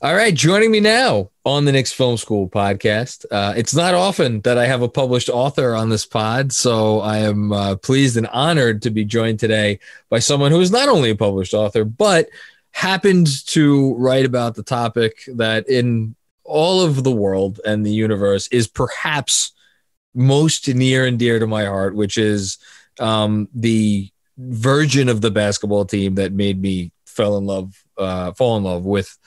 All right, joining me now on the Knicks Film School Podcast. It's not often that I have a published author on this pod, so I am pleased and honored to be joined today by someone who is not only a published author, but happened to write about the topic that in all of the world and the universe is perhaps most near and dear to my heart, which is the version of the basketball team that made me fall in love with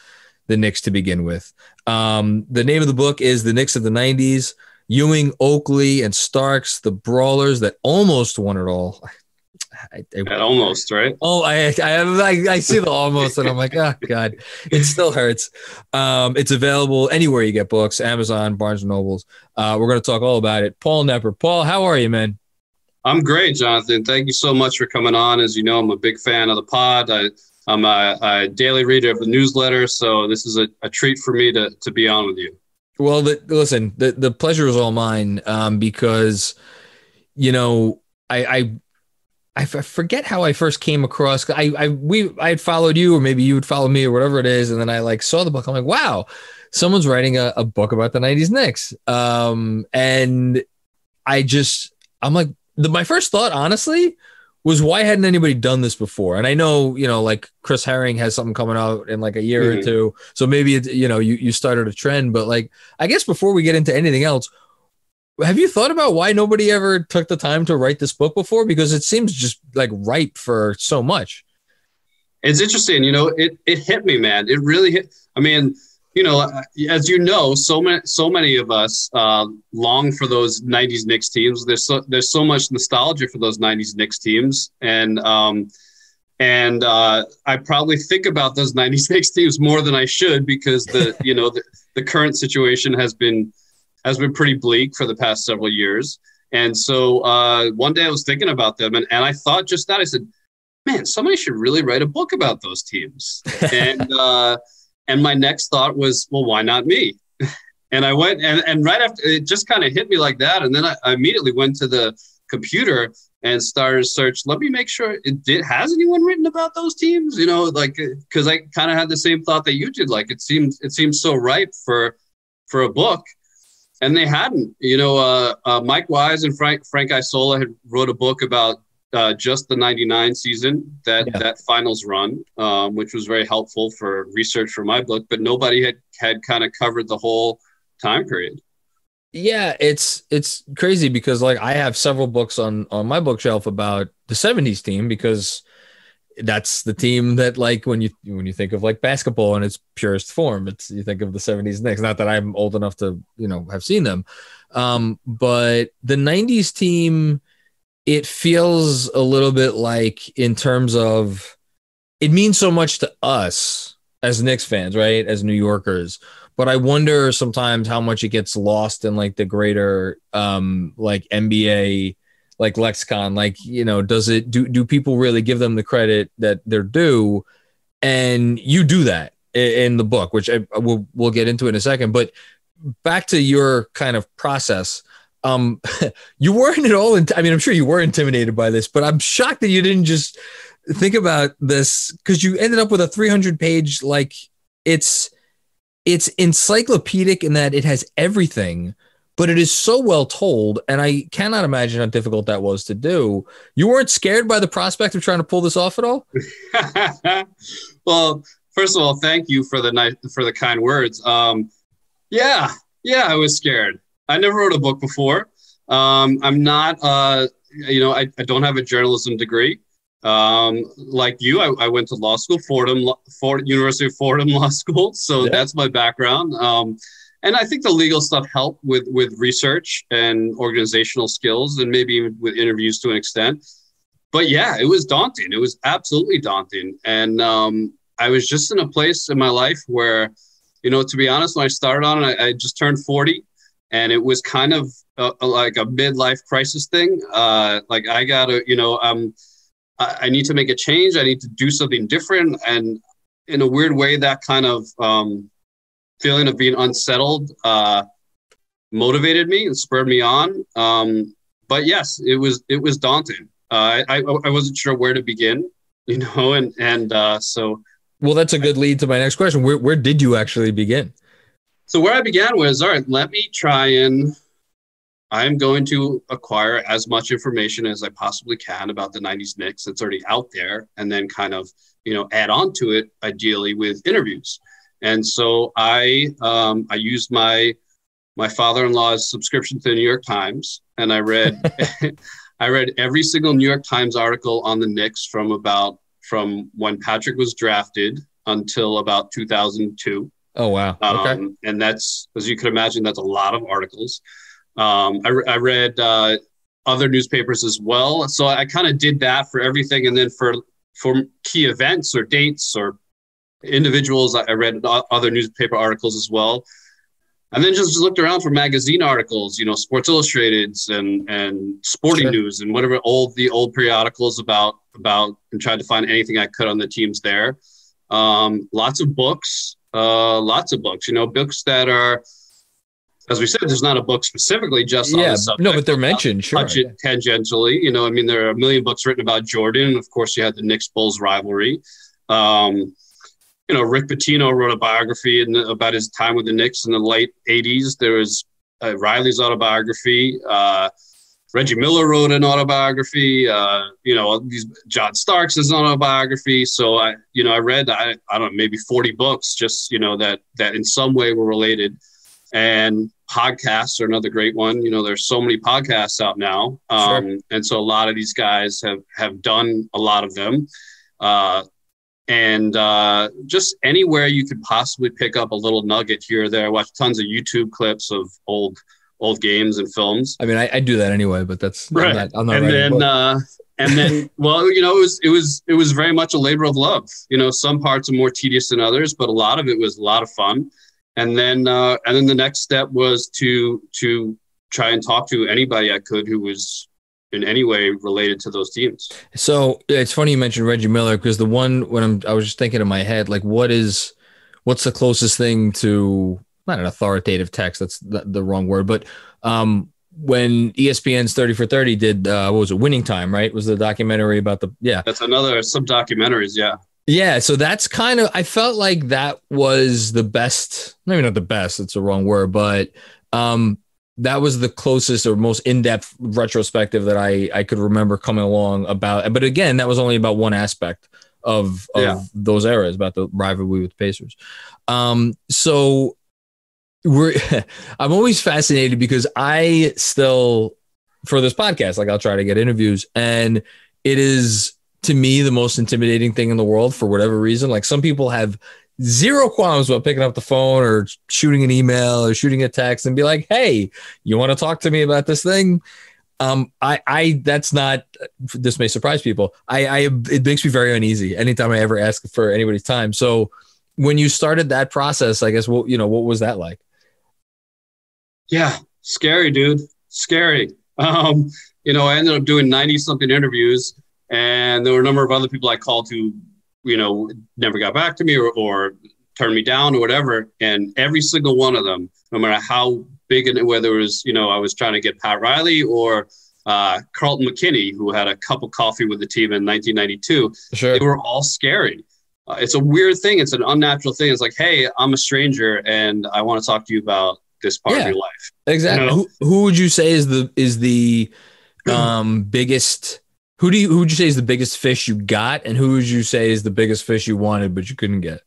the Knicks to begin with. The name of the book is The Knicks of the 90s, Ewing, Oakley, and Starks, the Brawlers that almost won it all. Almost, right? Oh, I see the almost, and I'm like, oh, God, it still hurts. It's available anywhere you get books, Amazon, Barnes & Nobles. We're going to talk all about it. Paul Knepper. Paul, how are you, man? I'm great, Jonathan. Thank you so much for coming on. As you know, I'm a big fan of the pod. I'm a daily reader of the newsletter, so this is a treat for me to be on with you. Well, listen, the pleasure is all mine because, you know, I forget how I first came across. I had followed you, or maybe you would follow me, or whatever it is, and then I saw the book. I'm like, wow, someone's writing a book about the 90s Knicks. And I'm like, my first thought, honestly, was why hadn't anybody done this before? And I know, like Chris Herring has something coming out in like a year or two. So maybe it's, you started a trend, but I guess before we get into anything else, have you thought about why nobody ever took the time to write this book before? Because it seems just ripe for so much. It's interesting. It hit me, man. It really hit. I mean, as you know, so many of us long for those 90s Knicks teams. There's so much nostalgia for those 90s Knicks teams. And I probably think about those 90s Knicks teams more than I should, because the current situation has been pretty bleak for the past several years. And so one day I was thinking about them, and I thought just that. I said, man, somebody should really write a book about those teams. And my next thought was, well, why not me? And I went, and right after, it just kind of hit me like that. And then I immediately went to the computer and started to search. Let me make sure has anyone written about those teams? Because I kind of had the same thought that you did. It seemed so ripe for a book. And they hadn't. Mike Wise and Frank Isola had wrote a book about just the 99 season, that finals run, which was very helpful for research for my book, but nobody had kind of covered the whole time period. Yeah, it's crazy because I have several books on my bookshelf about the 70s team, because that's the team that when you think of basketball in its purest form, you think of the 70s Knicks. Not that I'm old enough to have seen them, but the 90s team, it feels a little bit in terms of, it means so much to us as Knicks fans, right? As New Yorkers. But I wonder sometimes how much it gets lost in the greater NBA lexicon. Do people really give them the credit that they're due? And you do that in the book, which we'll get into in a second. But back to your kind of process. You weren't at all. I'm sure you were intimidated by this, but I'm shocked that you didn't just think about this, because you ended up with a 300-page, it's encyclopedic in that it has everything, but it is so well told. And I cannot imagine how difficult that was to do. You weren't scared by the prospect of trying to pull this off at all? Well, first of all, thank you for the kind words. Yeah, I was scared. I never wrote a book before. I'm not, I don't have a journalism degree. Like you, I went to law school, University of Fordham Law School. So That's my background. And I think the legal stuff helped with research and organizational skills, and maybe even with interviews to an extent. But yeah, it was daunting. It was absolutely daunting. And I was just in a place in my life where, to be honest, when I started on it, I just turned 40. And it was kind of like a midlife crisis thing. I gotta, I need to make a change. I need to do something different. And in a weird way, that kind of feeling of being unsettled motivated me and spurred me on. But yes, it was daunting. I wasn't sure where to begin, so Well, that's a good lead to my next question. Where did you actually begin? So where I began was, all right, let me try and I'm going to acquire as much information as I possibly can about the 90s Knicks that's already out there, and then kind of, add on to it, ideally with interviews. And so I used my father-in-law's subscription to the New York Times, and I read I read every single New York Times article on the Knicks from when Patrick was drafted until about 2002. Oh, wow. Okay. And that's, as you can imagine, that's a lot of articles. I read other newspapers as well. So I kind of did that for everything. And then for key events or dates or individuals, I read other newspaper articles as well. And then just looked around for magazine articles, Sports Illustrated and Sporting News and whatever the old periodicals about and tried to find anything I could on the teams there. Lots of books, books that are, as we said, there's not a book specifically just on the subject. No, but they're mentioned, sure. Touch it tangentially. There are a million books written about Jordan. Of course, you had the Knicks-Bulls rivalry. Rick Pitino wrote a biography about his time with the Knicks in the late 80s. There was Riley's autobiography. Reggie Miller wrote an autobiography. John Starks has an autobiography. So I read, I don't know, maybe 40 books just, that in some way were related. And podcasts are another great one. There's so many podcasts out now. And so a lot of these guys have done a lot of them. And just anywhere you could possibly pick up a little nugget here or there. I watched tons of YouTube clips of old games and films. I mean, I do that anyway, but that's right. I'm not and then, well, it was very much a labor of love. Some parts are more tedious than others, but a lot of it was a lot of fun. And then the next step was to try and talk to anybody I could who was in any way related to those teams. So it's funny you mentioned Reggie Miller, because the one I was just thinking in my head, like, what's the closest thing to, not an authoritative text, that's the wrong word, but when ESPN's 30 for 30 did, what was it, Winning Time, right? Was the documentary about That's another, some documentaries. Yeah. Yeah. So that's kind of, I felt like that was the best, maybe not the best, it's the wrong word, but that was the closest or most in-depth retrospective that I could remember coming along about. But again, that was only about one aspect of those eras, about the rivalry with the Pacers. So I'm always fascinated because I still, for this podcast, like, I'll try to get interviews, and it is, to me, the most intimidating thing in the world for whatever reason. Like, some people have zero qualms about picking up the phone or shooting an email or shooting a text and be like, hey, you want to talk to me about this thing? That's not, this may surprise people. It makes me very uneasy anytime I ever ask for anybody's time. So when you started that process, I guess, what was that like? Yeah. Scary, dude. Scary. I ended up doing 90 something interviews, and there were a number of other people I called who, never got back to me or turned me down or whatever. And every single one of them, no matter how big, and whether it was, I was trying to get Pat Riley or Carlton McKinney, who had a cup of coffee with the team in 1992, They were all scary. It's a weird thing. It's an unnatural thing. It's like, hey, I'm a stranger and I want to talk to you about this part of your life. Exactly. Who would you say is the biggest? Who would you say is the biggest fish you got, and who would you say is the biggest fish you wanted but you couldn't get?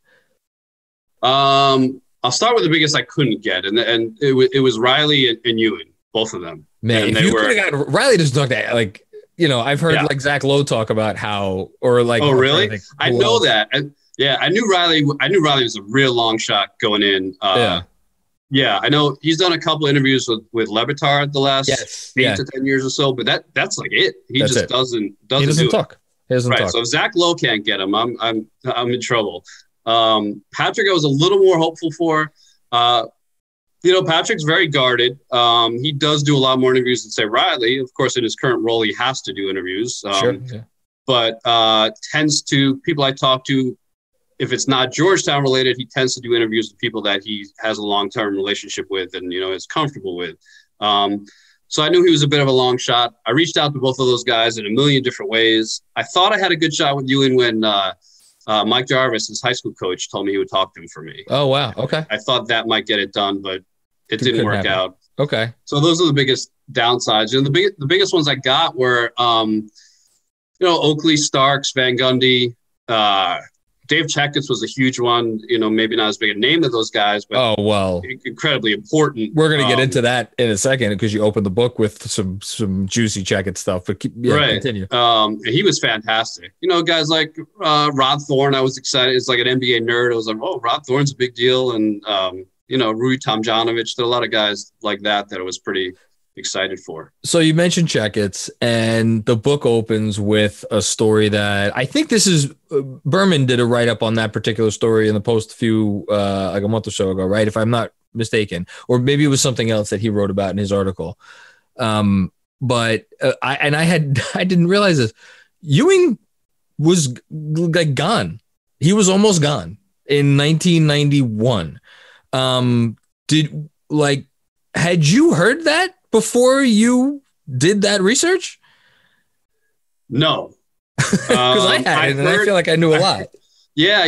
I'll start with the biggest I couldn't get, and it was Riley and Ewing, both of them. Man, and if you could have got Riley, just talk that, like, I've heard like Zach Lowe talk about how, or like, oh really? I know that. I knew Riley. I knew Riley was a real long shot going in. Yeah, I know he's done a couple of interviews with Le Batard the last 8 to 10 years or so, but that's like it. He doesn't talk. He doesn't talk. So if Zach Lowe can't get him, I'm in trouble. Patrick, I was a little more hopeful for. Patrick's very guarded. He does do a lot more interviews than, say, Riley. Of course, in his current role, he has to do interviews. But tends to, people I talk to, if it's not Georgetown related, he tends to do interviews with people that he has a long-term relationship with and, is comfortable with. So I knew he was a bit of a long shot. I reached out to both of those guys in a million different ways. I thought I had a good shot with Ewing when Mike Jarvis, his high school coach, told me he would talk to him for me. Oh, wow. Okay. I thought that might get it done, but it didn't work out. Okay. So those are the biggest downsides. And the biggest ones I got were, Oakley, Starks, Van Gundy, Dave Checketts was a huge one, maybe not as big a name as those guys, but incredibly important. We're going to get into that in a second because you opened the book with some juicy Checketts stuff, but continue. And he was fantastic. Guys like Rod Thorne, I was excited. It's like an NBA nerd. I was like, oh, Rod Thorne's a big deal. And, Rui Tomjanovich, there are a lot of guys like that I was pretty excited for. So you mentioned Checketts, and the book opens with a story that I think this is Berman did a write-up on that particular story in the Post like a month or so ago, right? If I'm not mistaken, or maybe it was something else that he wrote about in his article. But I didn't realize this. Ewing was like gone. He was almost gone in 1991. Had you heard that before you did that research? No, because I hadn't, and I feel like I knew a lot. Yeah,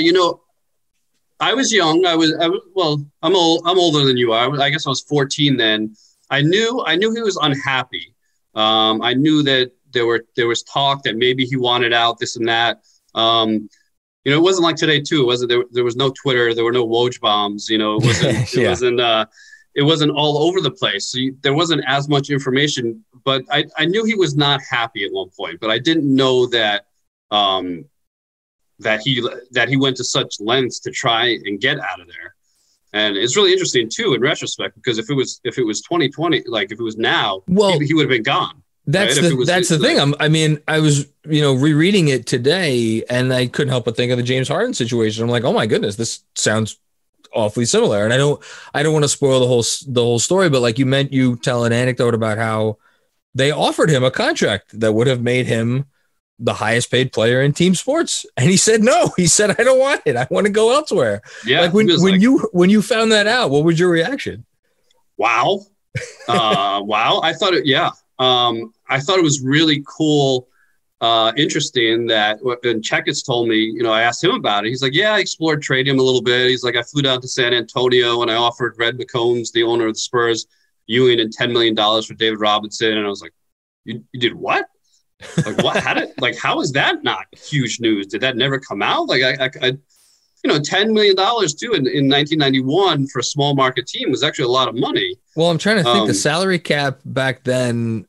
I was young. I'm older than you are. I guess I was 14 then. I knew he was unhappy. I knew that there was talk that maybe he wanted out, this and that. It wasn't like today too. It wasn't there was no Twitter, there were no Woj bombs. It wasn't all over the place. So there wasn't as much information, but I knew he was not happy at one point, but I didn't know that he went to such lengths to try and get out of there. And it's really interesting too, in retrospect, because if it was 2020, like if it was now, he would have been gone. That's the thing. I was, rereading it today, and I couldn't help but think of the James Harden situation. I'm like, oh my goodness, this sounds awfully similar. And I don't want to spoil the whole story, but like you tell an anecdote about how they offered him a contract that would have made him the highest paid player in team sports, and he said no. He said, I don't want it. I want to go elsewhere. Yeah. Like when you found that out, what was your reaction? Wow. Wow. I thought it was really cool. Interesting that when Checketts told me, I asked him about it. He's like, yeah, I explored trading him a little bit. He's like, I flew down to San Antonio and I offered Red McCombs, the owner of the Spurs, Ewing, and $10 million for David Robinson. And I was like, you did what? Like, what? How is that not huge news? Did that never come out? Like, $10 million too in 1991 for a small market team was actually a lot of money. Well, I'm trying to think the salary cap back then.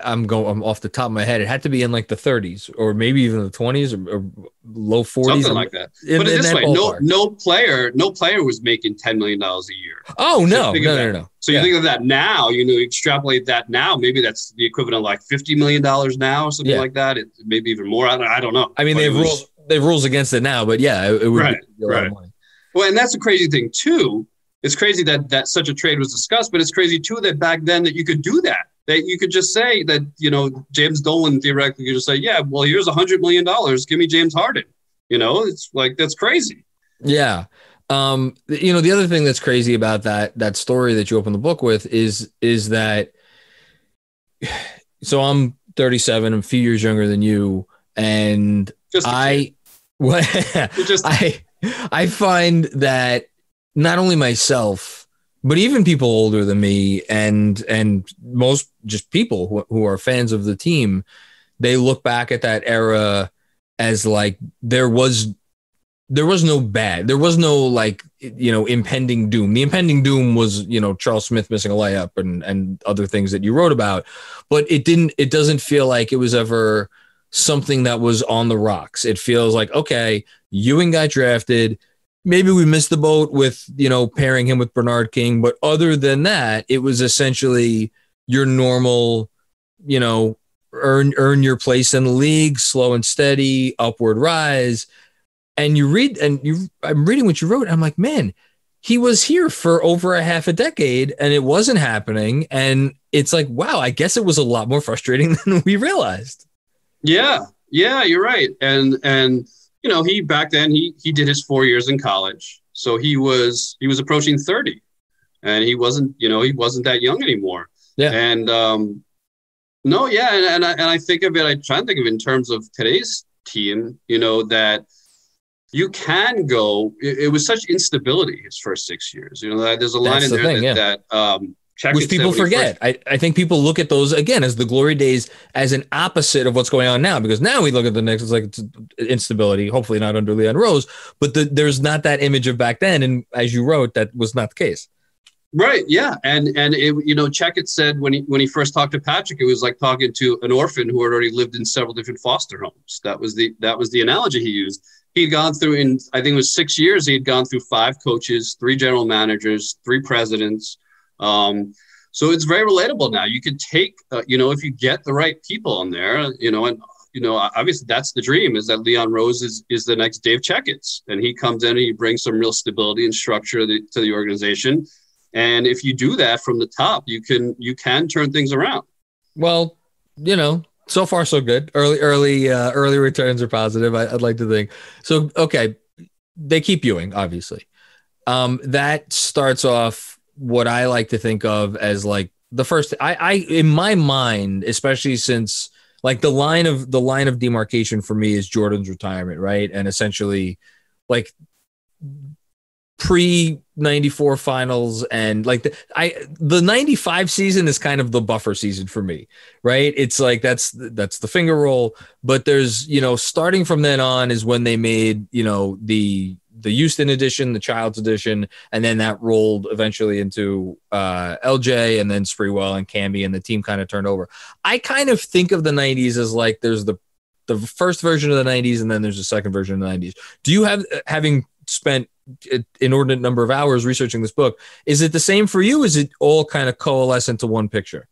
I'm off the top of my head. It had to be in like the 30s or maybe even the 20s or low 40s. Something like that. But this way, no player was making $10 million a year. Oh, no. So you think of that now, extrapolate that now, maybe that's the equivalent of like $50 million now or something like that. It maybe even more. I don't know. I mean, they have rules against it now, but yeah, it would be a lot of money. Well, and that's the crazy thing too. It's crazy that such a trade was discussed, but it's crazy too that back then that you could do that. That you could just say that, James Dolan theoretically could just say, yeah, well, here's $100 million. Give me James Harden. It's like, that's crazy. Yeah. The other thing that's crazy about that story that you open the book with is that, so I'm 37, I'm a few years younger than you. And I find that not only myself, but even people older than me and most just people who are fans of the team, they look back at that era as like there was no bad. There was no impending doom. The impending doom was, Charles Smith missing a layup and other things that you wrote about. But it doesn't feel like it was ever something that was on the rocks. It feels like, okay, Ewing got drafted. Maybe we missed the boat with, pairing him with Bernard King. But other than that, it was essentially your normal, earn your place in the league, slow and steady, upward rise. And I'm reading what you wrote. And I'm like, man, he was here for over a half a decade and it wasn't happening. And it's like, wow, I guess it was a lot more frustrating than we realized. Yeah, you're right. And he back then he did his 4 years in college, so he was approaching 30, and he wasn't that young anymore. Yeah. And and I think of it. I try to think of it in terms of today's team. That you can go. It was such instability his first 6 years. You know, there's a line That's in the there thing, that which people forget. I think people look at those again as the glory days as an opposite of what's going on now, because now we look at the Knicks, it's like it's instability, hopefully not under Leon Rose, but there's not that image of back then. And as you wrote, that was not the case. Right. Yeah. And it, you know, Checkett said when he first talked to Patrick, it was like talking to an orphan who had already lived in several different foster homes. That was the analogy he used. He had gone through, in I think it was 6 years, he had gone through 5 coaches, 3 general managers, 3 presidents. So it's very relatable now. You could take, you know, if you get the right people on there, you know, and, you know, obviously that's the dream, is that Leon Rose is the next Dave Checkett. And he comes in and he brings some real stability and structure to the organization. And if you do that from the top, you can turn things around. Well, you know, so far so good. Early returns are positive, I'd like to think. So, okay, they keep Ewing, obviously. That starts off what I like to think of as like the first, I in my mind, especially since like the line of demarcation for me is Jordan's retirement, right? And essentially like pre-94 finals, and like the 95 season is kind of the buffer season for me, right? It's like that's the finger roll, but there's, you know, starting from then on is when they made, you know, the Houston edition, the Childs edition, and then that rolled eventually into LJ and then Sprewell and Camby, and the team kind of turned over. I kind of think of the 90s as like there's the first version of the 90s and then there's a second version of the 90s. Do you have, having spent an inordinate number of hours researching this book, is it the same for you? Is it all kind of coalesce into one picture?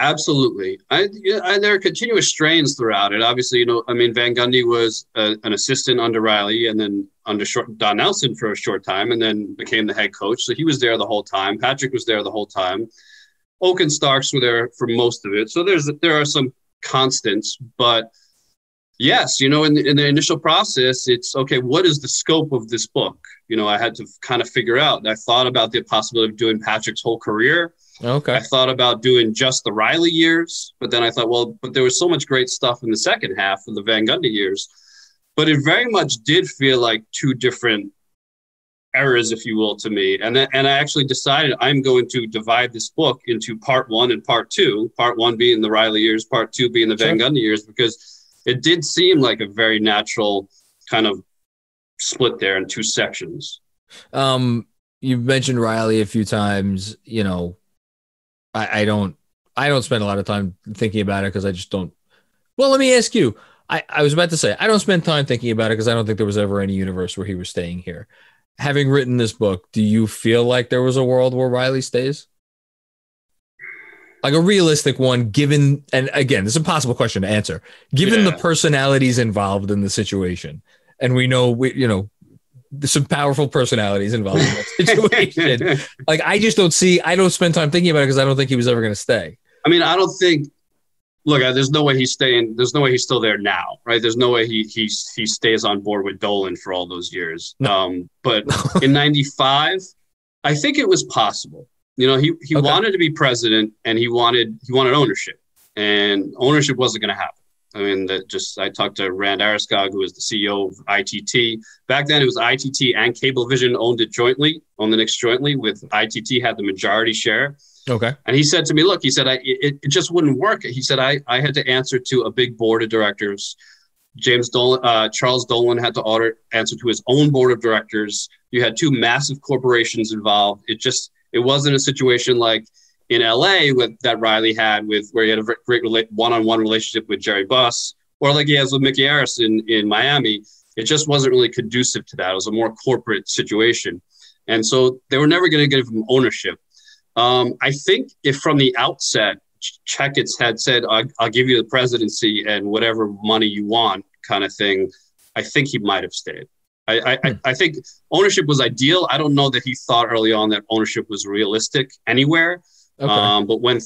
Absolutely. There are continuous strains throughout it. Obviously, you know, I mean, Van Gundy was an assistant under Riley and then under Don Nelson for a short time, and then became the head coach. So he was there the whole time. Patrick was there the whole time. Oak and Starks were there for most of it. So there are some constants, but yes, you know, in the initial process, it's okay, what is the scope of this book? You know, I had to kind of figure out. I thought about the possibility of doing Patrick's whole career. Okay. I thought about doing just the Riley years, but then I thought, well, but there was so much great stuff in the second half of the Van Gundy years. But it very much did feel like 2 different eras, if you will, to me. And I actually decided I'm going to divide this book into part 1 and part 2, part 1 being the Riley years, part 2 being the Van Gundy years, because it did seem like a very natural kind of split there in 2 sections. You've mentioned Riley a few times. You know, I don't spend a lot of time thinking about it because I just don't. Well, let me ask you. I was about to say, I don't spend time thinking about it because I don't think there was ever any universe where he was staying here. Having written this book, do you feel like there was a world where Riley stays? Like a realistic one, given, and again, this is a possible question to answer, given the personalities involved in the situation. And we know, there's some powerful personalities involved in that situation. Like, I don't spend time thinking about it because I don't think he was ever going to stay. I mean, I don't think, look, there's no way he's staying. There's no way he's still there now, right? There's no way he stays on board with Dolan for all those years. No. But in 95, I think it was possible. You know, he wanted to be president, and he wanted ownership, and ownership wasn't going to happen. I mean, I talked to Rand Ariskog, who was the CEO of ITT. Back then, it was ITT and Cablevision owned the Knicks jointly, with ITT had the majority share. Okay. And he said to me, look, he said, it just wouldn't work. He said, I had to answer to a big board of directors. Charles Dolan had to answer to his own board of directors. You had 2 massive corporations involved. It wasn't a situation like in LA that Riley had where he had a great one-on-one relationship with Jerry Buss, or like he has with Mickey Harris in Miami. It just wasn't really conducive to that. It was a more corporate situation. And so they were never going to give him ownership. I think if from the outset, Checkett had said, I'll give you the presidency and whatever money you want kind of thing, I think he might have stayed. I think ownership was ideal. I don't know that he thought early on that ownership was realistic anywhere. Okay. But when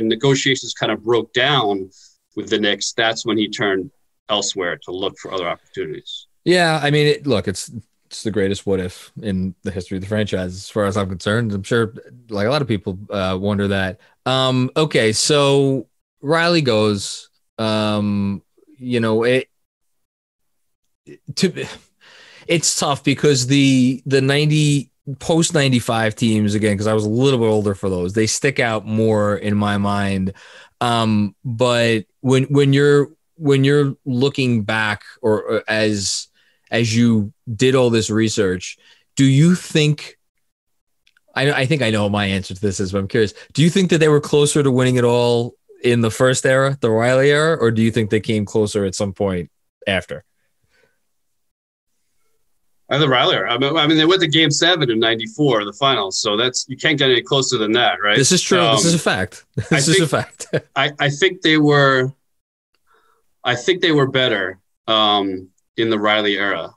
negotiations kind of broke down with the Knicks, that's when he turned elsewhere to look for other opportunities. Yeah, I mean, it's the greatest what if in the history of the franchise, as far as I'm concerned. I'm sure, like a lot of people, wonder that. Okay, so Riley goes. It's tough because the 90 post 95 teams, again, because I was a little bit older for those, they stick out more in my mind. But when you're looking back, or as you did all this research, do you think, I think I know my answer to this is, but I'm curious, do you think that they were closer to winning it all in the first era, the Riley era, or do you think they came closer at some point after? The Riley era. I mean, they went to Game 7 in '94, the finals. So you can't get any closer than that, right? This is true. This is a fact. This is a fact. I think they were better in the Riley era.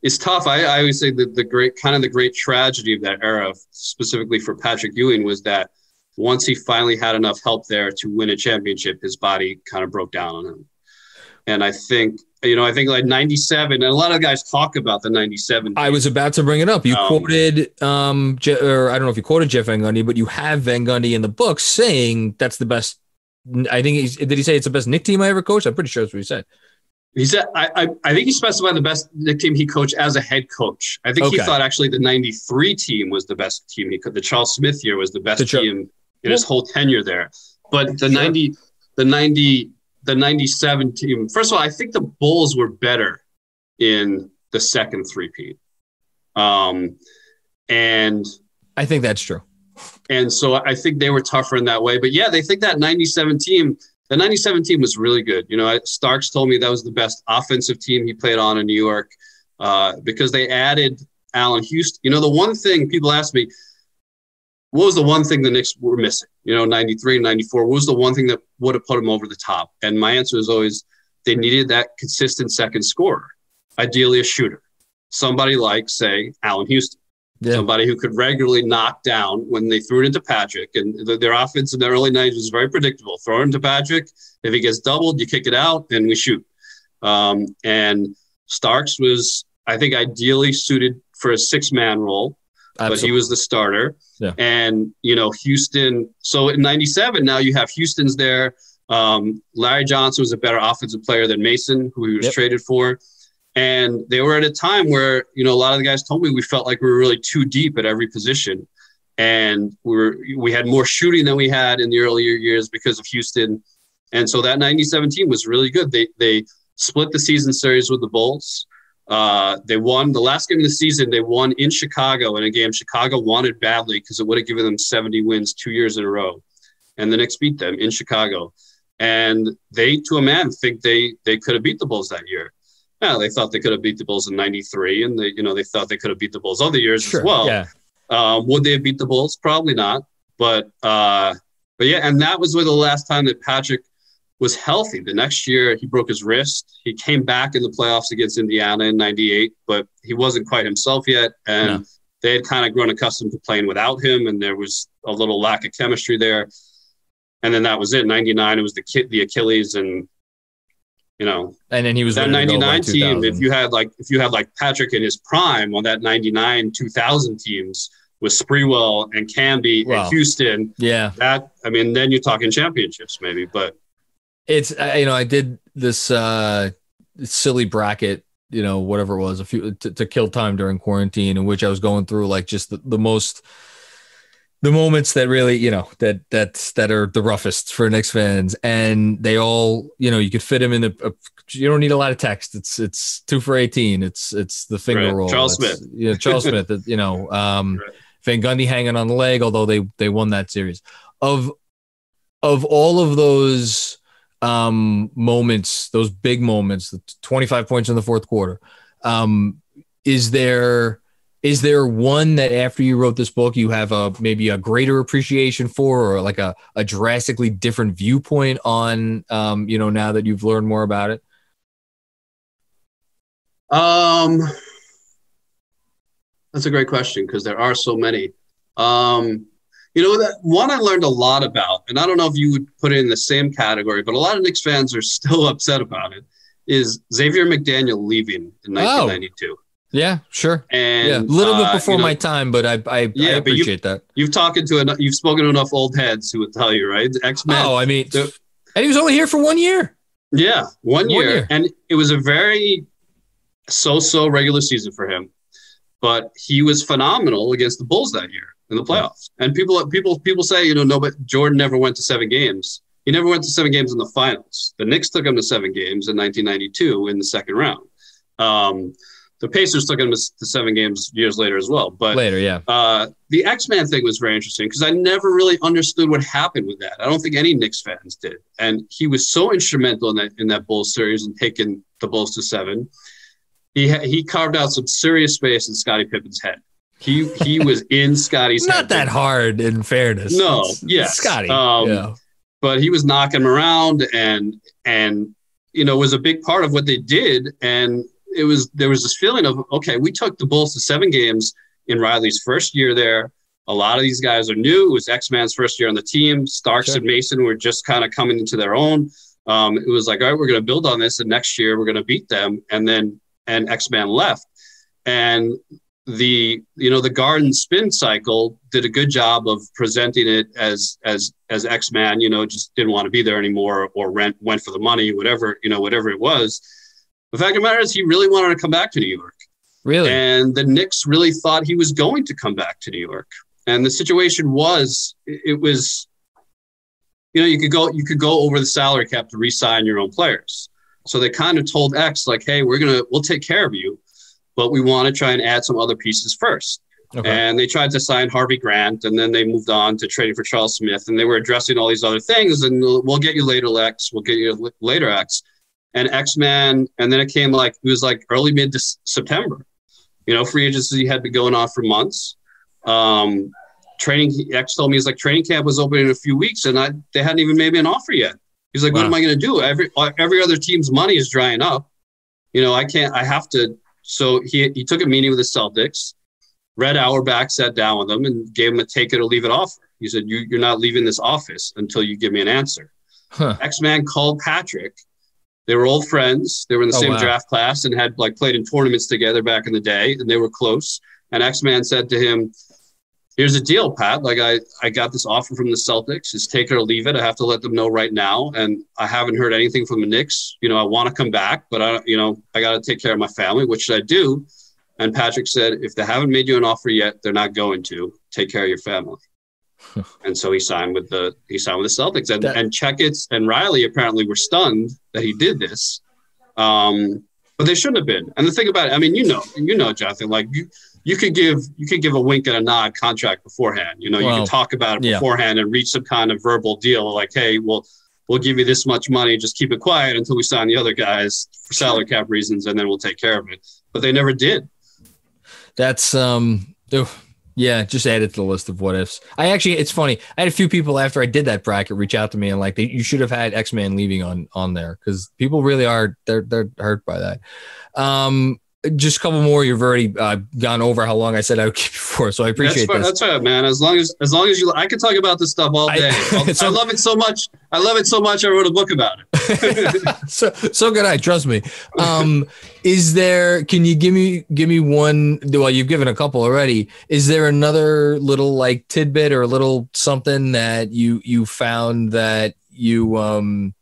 It's tough. I always say that the great tragedy of that era, specifically for Patrick Ewing, was that once he finally had enough help there to win a championship, his body kind of broke down on him. And I think like 97, and a lot of guys talk about the 97 team. I was about to bring it up. You quoted, or I don't know if you quoted Jeff Van Gundy, but you have Van Gundy in the book saying that's the best. I think did he say it's the best Knicks team I ever coached? I'm pretty sure that's what he said. He said, I think he specified the best Knicks team he coached as a head coach. I think he thought actually the 93 team was the best team he could. The Charles Smith year was the best team in his whole tenure there. But the 97 team, first of all, I think the Bulls were better in the second three-peat. And I think that's true. And so I think they were tougher in that way. But yeah, they think that 97 team was really good. Starks told me that was the best offensive team he played on in New York because they added Allen Houston. The one thing people ask me, what was the one thing the Knicks were missing? 93 and 94, what was the one thing that would have put them over the top? And my answer is always they needed that consistent second scorer, ideally a shooter. Somebody like, say, Allen Houston. Yeah. Somebody who could regularly knock down when they threw it into Patrick. And their offense in the early 90s was very predictable. Throw it into Patrick. If he gets doubled, you kick it out, and we shoot. And Starks was, I think, ideally suited for a six-man role. Absolutely. But he was the starter. Yeah. And, Houston. So in 97, now you have Houston's there. Larry Johnson was a better offensive player than Mason, who he was traded for. And they were at a time where, a lot of the guys told me we felt like we were really too deep at every position. And we had more shooting than we had in the earlier years because of Houston. And so that 97 team was really good. They split the season series with the Bulls. They won the last game of the season. They won in Chicago in a game Chicago wanted badly because it would have given them 70 wins 2 years in a row. And the Knicks beat them in Chicago. And they, to a man, think they could have beat the Bulls that year. Yeah, they thought they could have beat the Bulls in 93, and they thought they could have beat the Bulls other years as well. Yeah. Would they have beat the Bulls? Probably not. But yeah, and that was the last time that Patrick was healthy. The next year, he broke his wrist. He came back in the playoffs against Indiana in 98, but he wasn't quite himself yet. And they had kind of grown accustomed to playing without him, and there was a little lack of chemistry there. And then that was it. 99, it was the Achilles, and and then he was that 99 team. If you had like Patrick in his prime on that 99 2000 teams with Sprewell and Camby and Houston, then you're talking championships maybe. But it's I did this silly bracket, whatever it was, to kill time during quarantine, in which I was going through like just the moments that really, that are the roughest for Knicks fans, and they all, you could fit them in you don't need a lot of text. It's 2 for 18. It's the finger roll. Charles Smith. Charles Smith. Van Gundy hanging on the leg, although they won that series. Of all of those moments, those big moments, the 25 points in the fourth quarter, is there one that after you wrote this book, you have maybe a greater appreciation for, or like a drastically different viewpoint on, now that you've learned more about it? That's a great question because there are so many. That one I learned a lot about, and I don't know if you would put it in the same category, but a lot of Knicks fans are still upset about it, is Xavier McDaniel leaving in 1992. Yeah, sure. And a little bit before my time, but I appreciate that. You've spoken to enough old heads who would tell you, right? X-Men. Oh, and he was only here for 1 year. Yeah, one year. And it was a very so regular season for him, but he was phenomenal against the Bulls that year in the playoffs. And people say, no, but Jordan never went to 7 games. He never went to 7 games in the finals. The Knicks took him to 7 games in 1992 in the second round. The Pacers took him to 7 games years later as well. But later, yeah. The X-Man thing was very interesting because I never really understood what happened with that. I don't think any Knicks fans did. And he was so instrumental in that Bulls series and taking the Bulls to 7. He carved out some serious space in Scottie Pippen's head. He was in Scottie's head. Not that hard, in fairness. No, yes. Scottie. But he was knocking him around and was a big part of what they did. And there was this feeling of, okay, we took the Bulls to 7 games in Riley's first year there. A lot of these guys are new. It was X-Man's first year on the team. Starks and Mason were just kind of coming into their own. It was like, all right, we're going to build on this, and next year we're going to beat them. And X-Man left. And the Garden spin cycle did a good job of presenting it as X-Man, just didn't want to be there anymore or went for the money, whatever it was. The fact of the matter is he really wanted to come back to New York. Really? And the Knicks really thought he was going to come back to New York. And the situation was, it was, you could go over the salary cap to re-sign your own players. So they kind of told X, like, hey, we'll take care of you, but we want to try and add some other pieces first. Okay. And they tried to sign Harvey Grant, and then they moved on to trading for Charles Smith, and they were addressing all these other things, and we'll get you later, Lex. We'll get you later, X. And X-Man, and then it was early mid-September. Free agency had been going on for months. X told me, training camp was open in a few weeks, and they hadn't even made me an offer yet. He's like, what am I going to do? Every other team's money is drying up. I have to. So he took a meeting with the Celtics. Red Auerbach sat down with him and gave him a take it or leave it offer. He said, you're not leaving this office until you give me an answer. Huh. X-Man called Patrick. They were old friends. They were in the same draft class and had played in tournaments together back in the day, and they were close. And X-Man said to him, here's the deal, Pat. I got this offer from the Celtics. It's take it or leave it. I have to let them know right now. And I haven't heard anything from the Knicks. I want to come back, but I got to take care of my family. What should I do? And Patrick said, if they haven't made you an offer yet, they're not going to. Take care of your family. And so he signed with the Celtics. And Checketts and Riley apparently were stunned that he did this. But they shouldn't have been. And the thing about it, Jonathan, you could give a wink and a nod contract beforehand. You can talk about it beforehand and reach some kind of verbal deal like, hey, we'll give you this much money. Just keep it quiet until we sign the other guys for salary cap reasons, and then we'll take care of it. But they never did. That's just add it to the list of what ifs. It's funny. I had a few people after I did that bracket reach out to me and you should have had X-Man leaving on there because people really are they're hurt by that. Just a couple more. You've already gone over how long I said I would keep you for, so I appreciate this. That's right, man. As long as you, I can talk about this stuff all day. I love it so much. I wrote a book about it. so good. Trust me. Can you give me one? Well, you've given a couple already. Is there another little tidbit or a little something that you found that you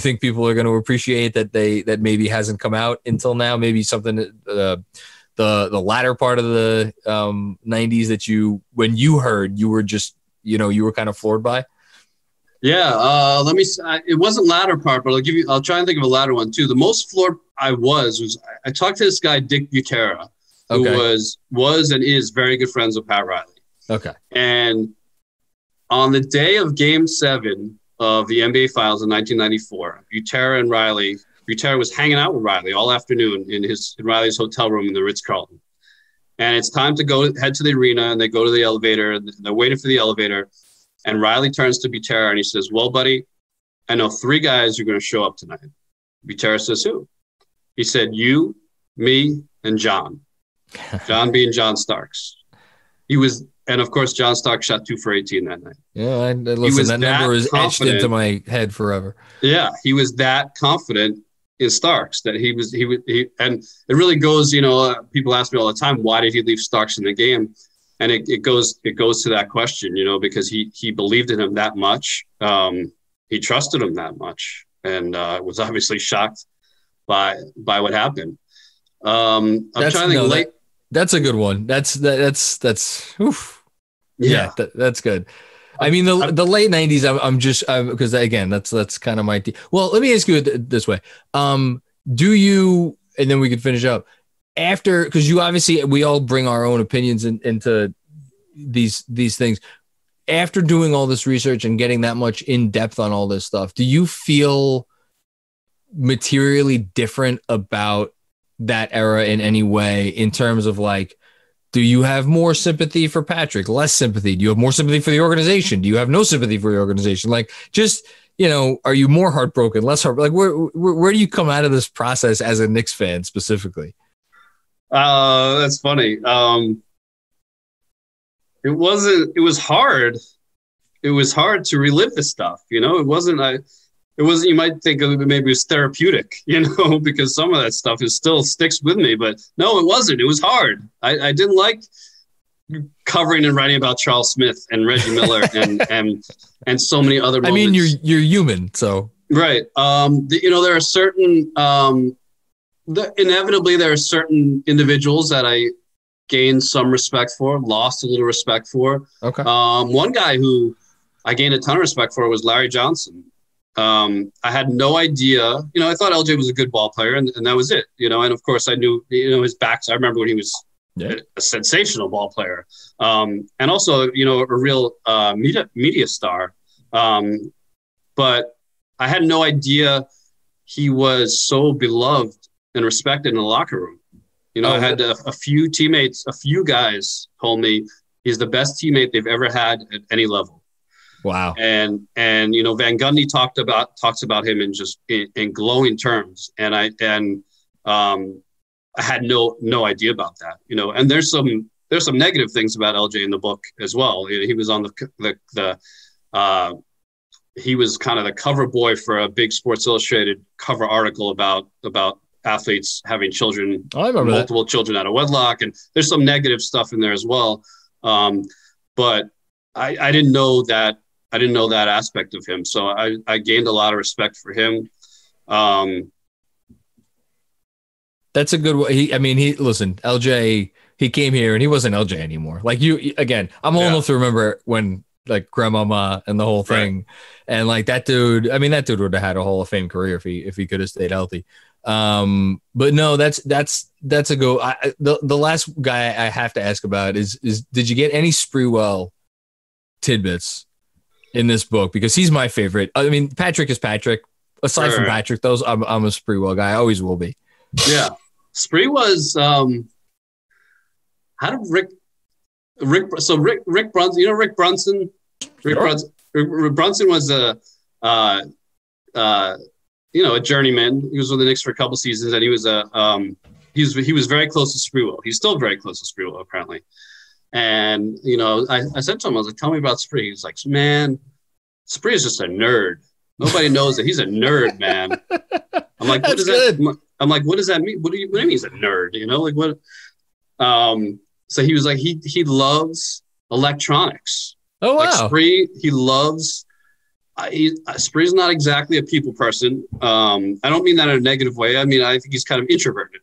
think people are going to appreciate that maybe hasn't come out until now? Maybe something the latter part of the 90s that when you heard, you were just you were kind of floored by. Yeah, let me. It wasn't latter part, but I'll try and think of a latter one too. The most floored I was I talked to this guy Dick Butera, who was and is very good friends with Pat Riley. Okay, and on the day of Game 7 of the NBA Finals in 1994, Butera was hanging out with Riley all afternoon in Riley's hotel room in the Ritz-Carlton. And it's time to head to the arena, and they go to the elevator, and they're waiting for the elevator. And Riley turns to Butera and he says, well, buddy, I know 3 guys are going to show up tonight. Butera says, who? He said, you, me, and John. John being John Starks. And of course, John Starks shot 2 for 18 that night. Yeah, that number is etched into my head forever. Yeah, he was that confident in Starks that he and it really goes. People ask me all the time, why did he leave Starks in the game? And it goes to that question, because he believed in him that much. He trusted him that much, and was obviously shocked by what happened. I'm trying to think late. That's a good one. That's oof. Yeah, that's good. I mean, the late 90s, I'm just, because again, that's kind of my well, let me ask you this way. Do you, and then we can finish up after, because you obviously, we all bring our own opinions into these things. After doing all this research and getting that much in depth on all this stuff, do you feel materially different about that era in any way, in terms of like, do you have more sympathy for Patrick, less sympathy? Do you have more sympathy for the organization? Do you have no sympathy for the organization? Like, just, are you more heartbroken, less heartbroken? Like, where do you come out of this process as a Knicks fan specifically? That's funny. It was hard. It was hard to relive this stuff. It wasn't, you might think of it, maybe it was therapeutic, because some of that stuff still sticks with me, but no, it wasn't. It was hard. I didn't like covering and writing about Charles Smith and Reggie Miller and so many other moments. I mean, you're human, so. Right. There are certain, inevitably there are certain individuals that I gained some respect for, lost a little respect for. Okay. One guy who I gained a ton of respect for was Larry Johnson. I had no idea, I thought LJ was a good ball player and that was it, and of course I knew, his backs. I remember when he was a sensational ball player. And also, a real media star. But I had no idea he was so beloved and respected in the locker room. I had a few teammates, a few guys told me he's the best teammate they've ever had at any level. Wow. And Van Gundy talks about him in glowing terms. And I had no idea about that, and there's some negative things about LJ in the book as well. He was on he was kind of the cover boy for a big Sports Illustrated cover article about athletes having children, multiple children out of wedlock. And there's some negative stuff in there as well. But I didn't know that. I didn't know that aspect of him. So I gained a lot of respect for him. That's a good way. Listen, LJ, he came here and he wasn't LJ anymore. Like again, I'm old enough to remember when like Grandmama and the whole thing. Right. And like that dude would have had a Hall of Fame career if he could have stayed healthy. But no, that's a go. The last guy I have to ask about is did you get any Sprewell tidbits in this book? Because he's my favorite. I mean, Patrick is Patrick. Aside from Patrick, I'm a Sprewell guy. I always will be. Yeah. Spree was how did Rick Brunson, Rick Brunson? Rick Brunson was a journeyman. He was with the Knicks for a couple seasons, and he was he was very close to Sprewell. He's still very close to Sprewell, apparently. And I said to him, I was like, "Tell me about Spree." He's like, "Man, Spree is just a nerd. Nobody knows that he's a nerd, man." I'm like, "What does that?" I'm like, "What does that mean? What do you mean he's a nerd? Like what?" So he was like, he loves electronics. Oh wow! Like Spree, he loves. Spree's not exactly a people person. I don't mean that in a negative way. I mean, I think he's kind of introverted.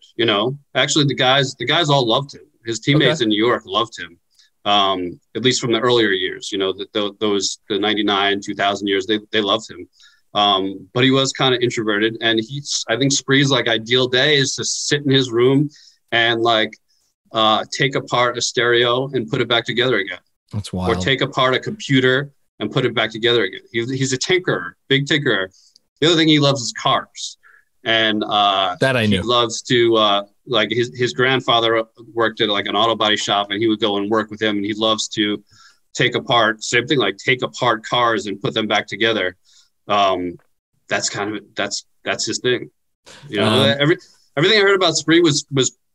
Actually, the guys all loved him. His teammates in New York loved him. At least from the earlier years. The 99, 2000 years, they loved him. But he was kind of introverted, and I think Spree's like ideal day is to sit in his room and like take apart a stereo and put it back together again. That's wild. Or take apart a computer and put it back together again. He's a tinkerer, big tinkerer. The other thing he loves is cars, and that I knew. He loves to like his grandfather worked at like an auto body shop, and he would go and work with him, and he loves to take apart cars and put them back together. That's his thing. Everything I heard about Spree was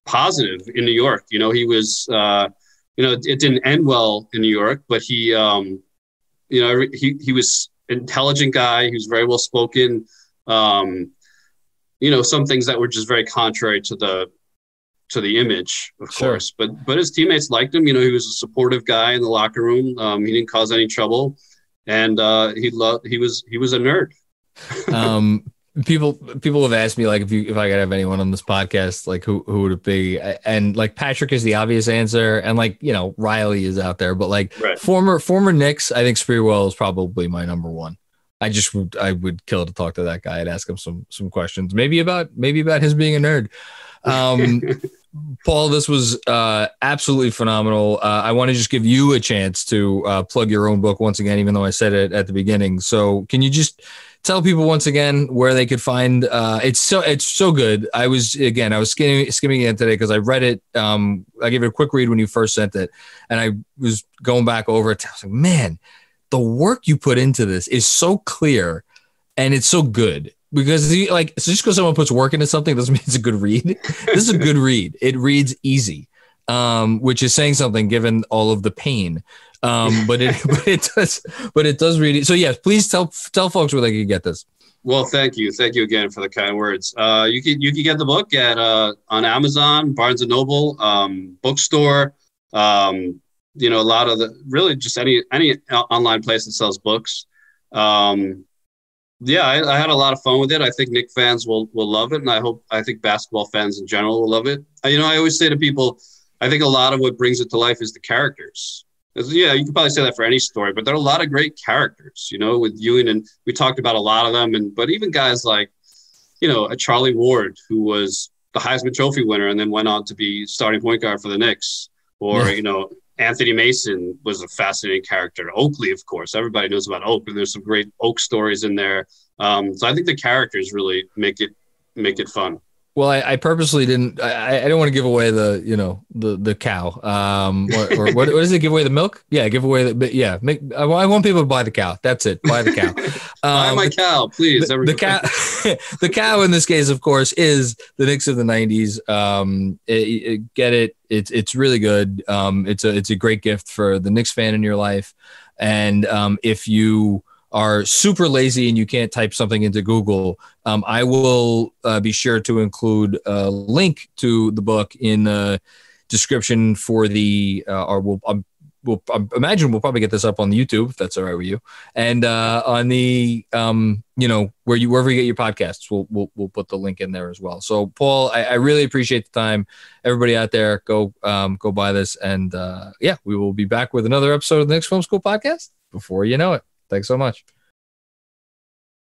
positive in New York. He was it didn't end well in New York, but he was an intelligent guy. He was very well spoken. Some things that were just very contrary to the image, of course, but his teammates liked him. He was a supportive guy in the locker room. He didn't cause any trouble, and he was a nerd. people have asked me like if I could have anyone on this podcast, like who would it be? And like Patrick is the obvious answer, and like Riley is out there, but like former Knicks, I think Sprewell is probably my number one. I would kill to talk to that guy and ask him some questions, maybe about his being a nerd. Paul, this was absolutely phenomenal. I want to just give you a chance to plug your own book once again, even though I said it at the beginning. So can you just tell people once again where they could find it's so good. I was skimming it today because I read it. I gave it a quick read when you first sent it, and I was going back over it. I was like, man, the work you put into this is so clear and it's so good. Because so just because someone puts work into something doesn't mean it's a good read. This is a good read. It reads easy, which is saying something given all of the pain. But it does read. So yes, please tell folks where they can get this. Well, thank you again for the kind words. You can get the book at on Amazon, Barnes and Noble, bookstore. A lot of really just any online place that sells books. Yeah, I had a lot of fun with it. I think Knicks fans will love it, and I think basketball fans in general will love it. I always say to people, I think a lot of what brings it to life is the characters. Yeah, you can probably say that for any story, but there are a lot of great characters, with Ewing, and we talked about a lot of them, but even guys like, a Charlie Ward, who was the Heisman Trophy winner and then went on to be starting point guard for the Knicks, or, Anthony Mason was a fascinating character. Oakley, of course, everybody knows about Oak, and there's some great Oak stories in there. So I think the characters really make it fun. Well, I purposely didn't. I don't want to give away the cow. Or what is it? Give away the milk? Yeah, give away I want people to buy the cow. That's it. Buy the cow. Buy my cow, please. The cow. The cow in this case, of course, is the Knicks of the '90s. Get it? It's really good. It's a great gift for the Knicks fan in your life, and if you are super lazy and you can't type something into Google, I will be sure to include a link to the book in the description for the, we'll imagine we'll probably get this up on the YouTube if that's all right with you, and on the wherever you get your podcasts, we'll put the link in there as well. So Paul, I really appreciate the time. Everybody out there, go buy this, and we will be back with another episode of the Knicks Film School Podcast before you know it. Thanks so much.